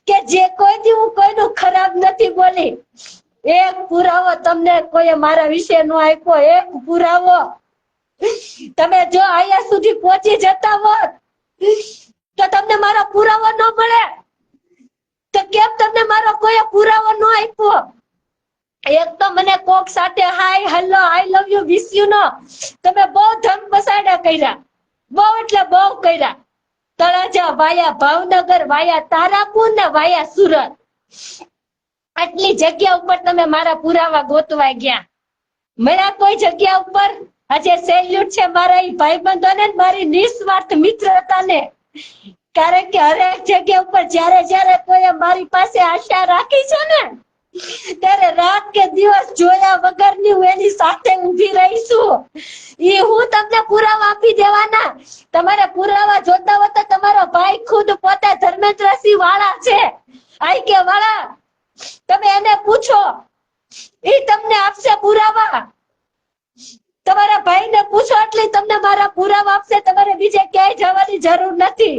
કે જે કોઈ દી હું કોઈનું ખરાબ નથી બોલી. એક પુરાવો તમને કોઈ મારા વિશે નો આપ્યો, એક પુરાવો. તમે જો અહીંયા સુધી પહોંચી જતા હોત તો તમને મારો પુરાવો ન મળે. તો કેમ તમને મારો કોઈ પુરાવો ન આપ્યો? એક તો મને કોક સાથે hi hello I love you wish you નો તમે બહુ ધમ પસાડા કર્યા, બહુ એટલે બહુ કર્યા. તળાજા વાયા ભાવનગર વાયા તારાપુર ને વાયા સુરત, આટલી જગ્યા ઉપર તમે મારા પુરાવા ગોતવા ગયા. મળ્યા કોઈ જગ્યા ઉપર? આજે સેલ્યુટ છે મારા એ ભાઈબંધોને, મારી નિસ્વાર્થ મિત્રતાને. કારણ કે હરેક જગ્યા ઉપર જ્યારે જ્યારે કોઈ મારી પાસે આશા રાખી છે ને, ત્યારે રાત કે દિવસ જોયા વગરની હું એની સાથે ઊભી રહીશું. એ હું તમને પુરાવા આપી દેવાના. તમારે પુરાવા જોતા હોય તો તમારો ભાઈ ખુદ પોતે ધર્મેન્દ્રસિંહ વાળા છે, આઈ કે વાળા, તમે એને પૂછો, એ તમને આપશે પુરાવા. તમારા ભાઈને પૂછો એટલે તમને મારા પુરાવા આપશે. તમારે બીજે ક્યાંય જવાની જરૂર નથી.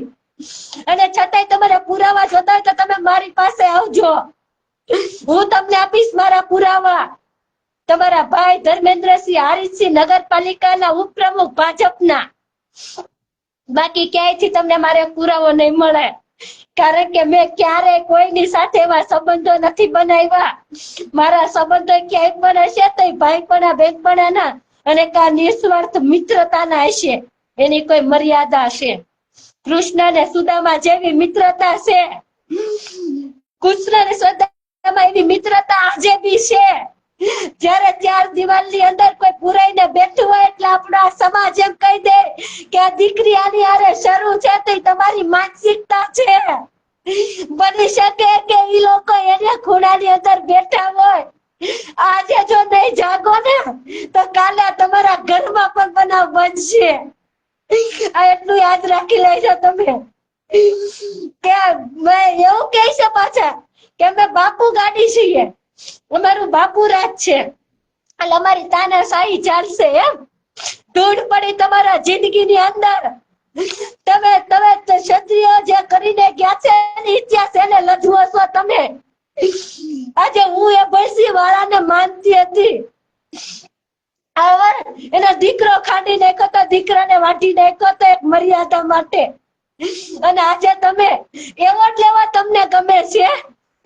અને છતાંય તમારે પુરાવા જોતા હોય તો તમે મારી પાસે આવજો, હું તમને આપીશ મારા પુરાવા. તમારા ભાઈ ધર્મેન્દ્રસિંહ હારીસિંહ નગરપાલિકાના ઉપપ્રમુખ ભાજપના. બાકી ક્યાંયથી તમને મારે પુરાવો નહીં મળે. કારણ કે મેં ક્યારેય કોઈની સાથે એવા સંબંધો નથી બનાવ્યા. મારા સંબંધો ક્યાંય પણ હશે તો ભાઈપણા બેનપણાના અને કા નિસ્વાર્થ મિત્રતાના હશે. એની કોઈ મર્યાદા છે. કૃષ્ણ ને સુદામા જેવી મિત્રતા છે, કૃષ્ણ ને સુદામા એવી મિત્રતા આજે બી છે. જયારે 4 દિવાલની અંદર કોઈ પુરાઈને બેઠું હોય એટલે આપણો સમાજ એમ કહી દે કે આ દીકરી આની હારે શરૂ છે, તો તમારી માનસિકતા છે. બની શકે કે ઈ લોકો એને ખૂણાની અંદર બેઠા હોય. આજે જો નહીં જાગો ને તો કાલે તમારા ઘરમાં પણ બનાવ બનશે. આ એટલું યાદ રાખી લેજો તમે. કે એવું કહે છે પાછા કે અમે બાપુ ગાડી છીએ, અમારું બાપુ રાજ છે, એટલે અમારી તાનાશાહી ચાલશે એમ. ધૂળ પડી તમારા જિંદગીની અંદર. તમે ક્ષત્રિય જે કરીને ગયા છે ઇતિહાસ એને લધવો છો તમે. આજે હું એ ભૈસી વાળાને માનતી હતી, એનો દીકરો ખાડી નાખ્યો તો, દીકરાને વાટી નાખ્યો તો એક મર્યાદા માટે. અને આજે તમે એવોર્ડ લેવા તમને ગમે છે,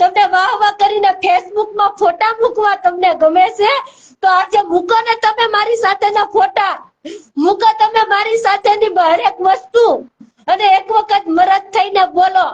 તમને વાહ વાહ કરીને ફેસબુકમાં ફોટા મૂકવા તમને ગમે છે, તો આજે મૂકો ને તમે મારી સાથેના ફોટા, મૂકો તમે મારી સાથેની હરેક વસ્તુ, અને એક વખત મરદ થઈને બોલો